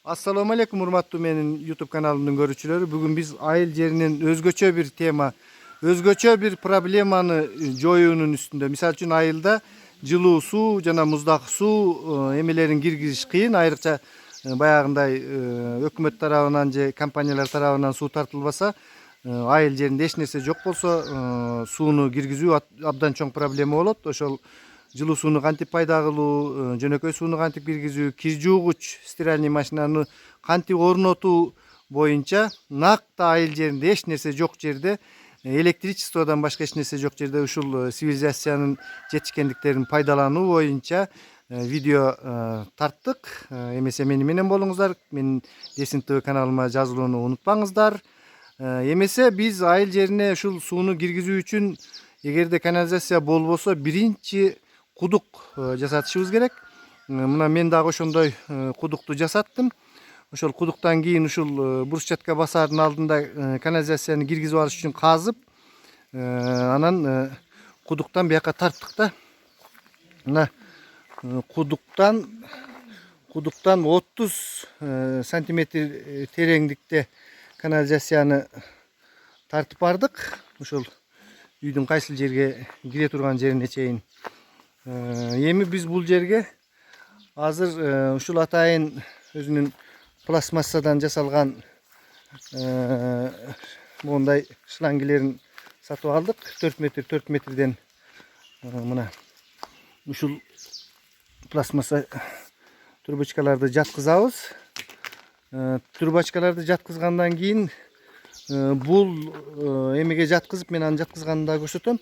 Assalamu alaikum urmatlı menin YouTube kanalımın görücüleri. Bugün biz ayıl yerinin özgöçö bir tema, özgöçö bir problemanı joyunun üstünde. Misal için ayılda жылуу суу жана муздак суу эмелерин киргизиш кыйын. Айрыкча баягындай өкмөт тарабынан же компаниялар тарабынан суу тартылбаса, айыл жеринде эч нерсе жок болсо, сууну киргизүү абдан чоң проблема болот. Ошол жылуу сууну кантип пайда кылуу, жөнөкөй сууну кантип киргизүү, кир жуугуч стиральный машинаны кантип орнотуу боюнча накты айыл жеринде эч нерсе жок жерде, электричестводон башка эч нерсе жок жерде ушул цивилизациянын жетишкендиктерин пайдалануу боюнча видео тарттык. Эмесе мени менен болуңуздар. Менин Десин ТВ каналыма жазылууну унутпаңыздар. Эмесе биз айыл жерине ушул сууну киргизүү үчүн эгерде канализация болбосо биринчи кудук жасатышыбыз керек. Мына мен дагы ошондой кудукту жасаттым. Ошол кудуктан кийин ушул брусчатка басаардын алдында канализацияны киргизип алыш үчүн казып, анан кудуктан бияка тарттык да. Мына кудуктан 30 сантиметр тереңдикте канализацияны тартып бардык. Ошол үйдүн кайсыл жерге кире турган жерине чейин. Эми биз бул жерге азыр ушул атайын өзүнүн пластмассадан жасалган мондай шлангилерин сатып алдык. 4 метрден мына ушул пластмасса трубочкаларды жаткызабыз. Трубочкаларды жаткызгандан кийин бул эмеге жаткызып, мен аны жаткызганды да көрсөтөм.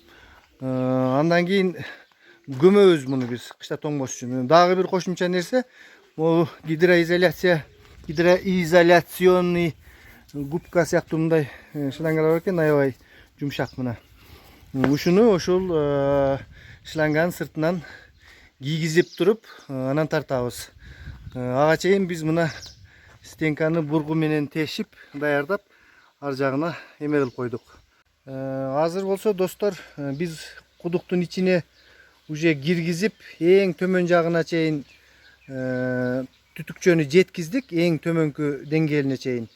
Андан кийин көмөбүз муну биз кышта тоңбош үчүн. Дагы бир кошумча нерсе, могу гидроизоляционный губка сыяктуу мындай шлангалар бар экен, аябай жумшак мына. Ушуну ошол шланганын сыртынан кийгизип туруп, анан тартабыз. Ага чейин биз мына стенканы бургу менен тешип, даярдап, ар жагына эме кылып койдук. Азыр болсо достор, биз кудуктун ичине уже киргизип, эң төмөн жагына чейин түтүкчөнү жеткиздик, эң төмөнкү деңгээлине чейин.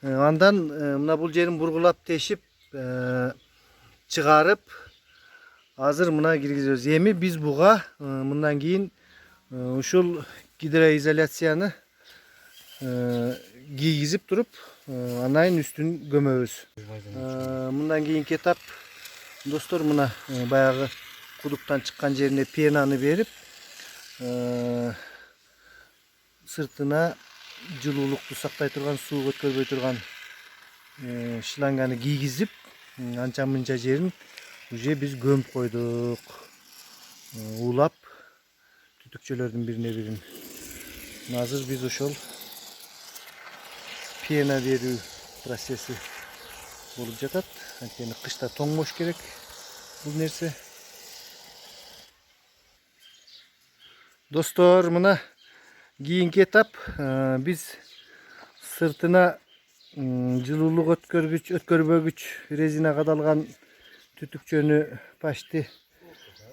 Андан мына бул жерин бургулап тешип, чыгарып, азыр мына киргизебиз. Эми биз буга мындан кийин ушул гидроизоляцияны кийгизип туруп, анан үстүн көмөбүз. Мындан кийинки этап достор, мына баягы кудуктан чыккан жерине пенаны берип, сыртына жылуулукту сактай турган, суу өткөрбөй турган шланганы кийгизип, анча мынча жерин уже биз көмүп койдук. Улап түтүкчөлөрдүн бирине бирин. Азыр биз ошол пена берүү процесси болуп жатат. Анткени кышта тоңмош керек бул нерсе. Достор, мына кийинки этап, биз сыртына жылуулук өткөрбөгүч резина кадалган түтүкчөнү почти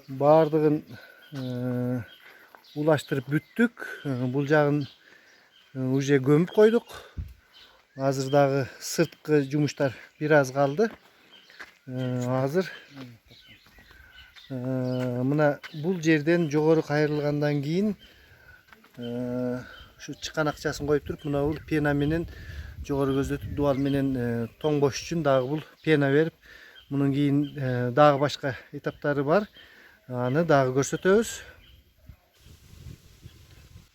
баардыгын улаштырып бүттүк. Бул жагын уже көмүп койдук. Азыр дагы сырткы жумуштар бир аз калды. Азыр мына бул жерден жогору кайрылгандан кийин ушу чыккан акчасын коюп туруп, мына бул пена менен жогору көздөтүп, дубал менен тоңбош үчүн дагы бул пена берип, мунун кийин дагы башка этаптары бар. Аны дагы көрсөтөбүз.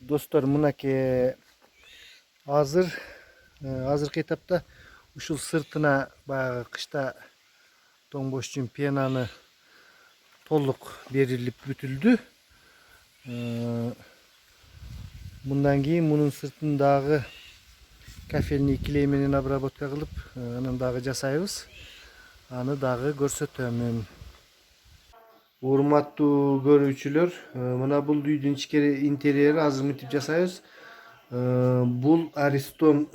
Достор, мынакей азыркы этапта ушул сыртына баягы кышта тоңбош үчүн пенаны толук берилип бүтүлдү. Мындан кийин мунун сыртын дагы кафельный клей менен обработка кылып, анан дагы жасайбыз. Аны дагы көрсөтөмүн. Урматтуу көрүүчүлөр, мына бул үйдүн ичкери интерьери азыр мынтип жасайбыз. Бул Аристон,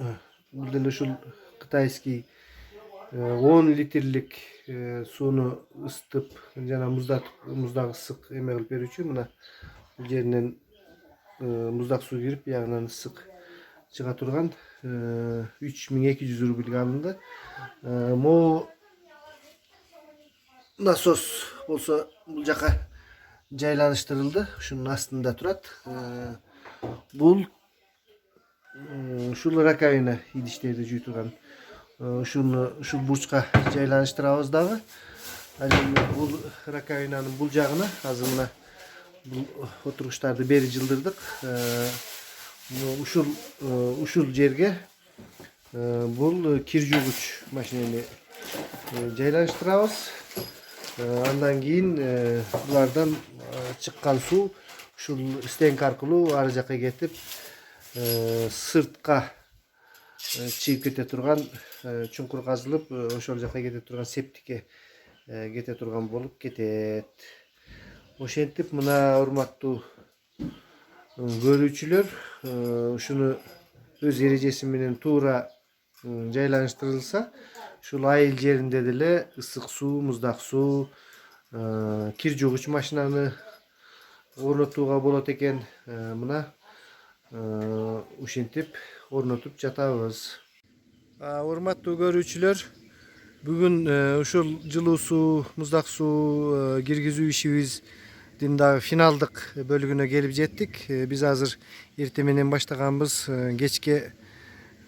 бул деле ушул кытайский 10 литрлик сууну ысытып жана муздак ысык эме кылып берүүчү. Мына бул жеринен муздак суу кирип, ягынан ысык чыга турган 3200 рубльге алынды. Могу насос болсо бул жака жайланыштырылды. Ушунун астында турат. Бул ушул раковина идиштерди жуй турган. Ушул бурчка жайланыштырабыз дагы. Бул раковинанын бул жагына азыр мына бул отургучтарды бери жылдырдык. Ушул жерге бул кир жуугуч машинени жайланыштырабыз. Андан кийин булардан чыккан суу ушул стенка аркылуу ары жакка кетип сыртка чыгып кете турган, чуңкур казылып ошол жака кете турган септикке кете турган болуп кетет. Ошентип мына урматтуу көрүүчүлөр, ушуну өз эрежеси менен туура жайланыштырылса, ушул айыл жеринде деле ысык суу, муздак суу, кир жуугуч машинаны орнотууга болот экен. Мына ушинтип орнотуп жатабыз. Урматтуу көрүүчүлөр, бүгүн ушул жылуу суу, муздак суу киргизүү ишибиздин дагы финалдык бөлүгүнө келип жеттик. Биз азыр эртең менен баштаганбыз, кечке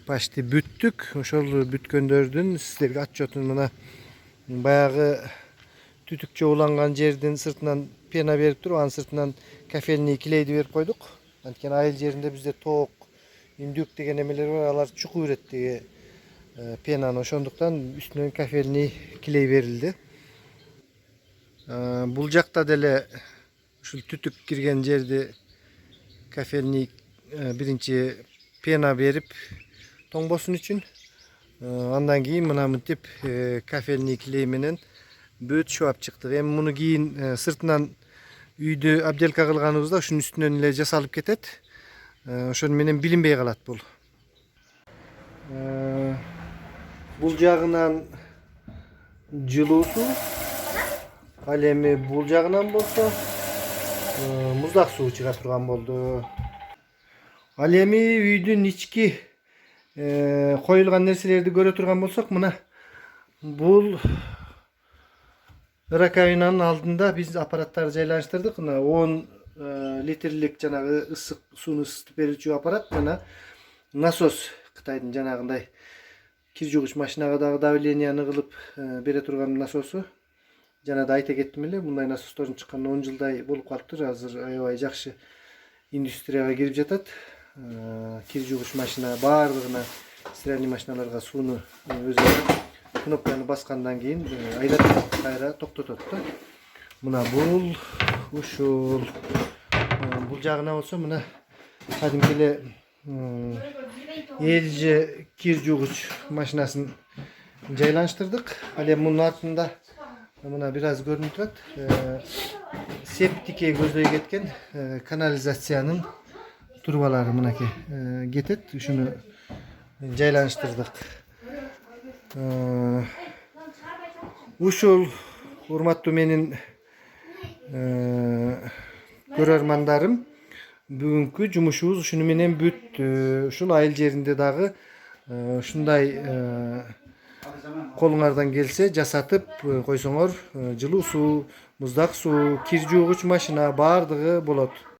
почти бүттүк. Ошол бүткөндөрдүн сиздерге отчетун мына баягы түтүк чогуланган жердин сыртынан пена берип туруп, анын сыртынан кафельный клейди берип койдук. Анткени айыл жеринде бизде тоок, үндүк деген эмелер бар, алар чукуу берет деген пенаны. Ошондуктан үстүнөн кафельный клей берилди. Бул жакта деле ушул түтүк кирген жерди кафельный биринчи пена берип тоңбосун үчүн. Андан кийин мына мынтип кафельный клей менен бөт шуап чыктык. Эми муну кийин сыртынан үйдү обделка кылганыбызда ушунун үстүнөн эле жасалып кетет. Ошону менен билинбей калат бул. Бул жагынан жылуу суу, ал эми бул жагынан болсо муздак суу чыга турган болду. Ал эми үйдүн ички коюлган нерселерди көрө турган болсок, мына бул раковинанын алдында биз аппараттарды жайланыштырдык. Мына 10 литрлик жанагы ысык сууну ысытып берүүчү аппарат жана насос, Кытайдын жанагындай кир жуугуч машинага дагы давленияны кылып бере турган насосу. Жана да айта кеттим эле, мындай насостордун чыкканына 10 жылдай болуп калыптыр. Азыр аябай жакшы индустрияга кирип жатат. Кир жуугуч машина баардыгына, стиральный машиналарга сууну өзү кнопканы баскандан кийин айдап кайра токтотот да. Мына бул ушул бул жагына болсо мына кадимки эле элже кир жуугуч машинасын жайланыштырдык. Ал эми мунун артында мына бир аз көрүнүп турат. Септикке көздөй кеткен канализациянын турбалары мынакей кетет. Ушуну жайланыштырдык. Ушул урматтуу менин көрөрмандарым, бүгүнкү жумушубуз ушуну менен бүттү. Ушул айыл жеринде дагы ушундай колуңардан келсе жасатып койсоңор, жылуу суу, муздак суу, кир жуугуч машина баардыгы болот.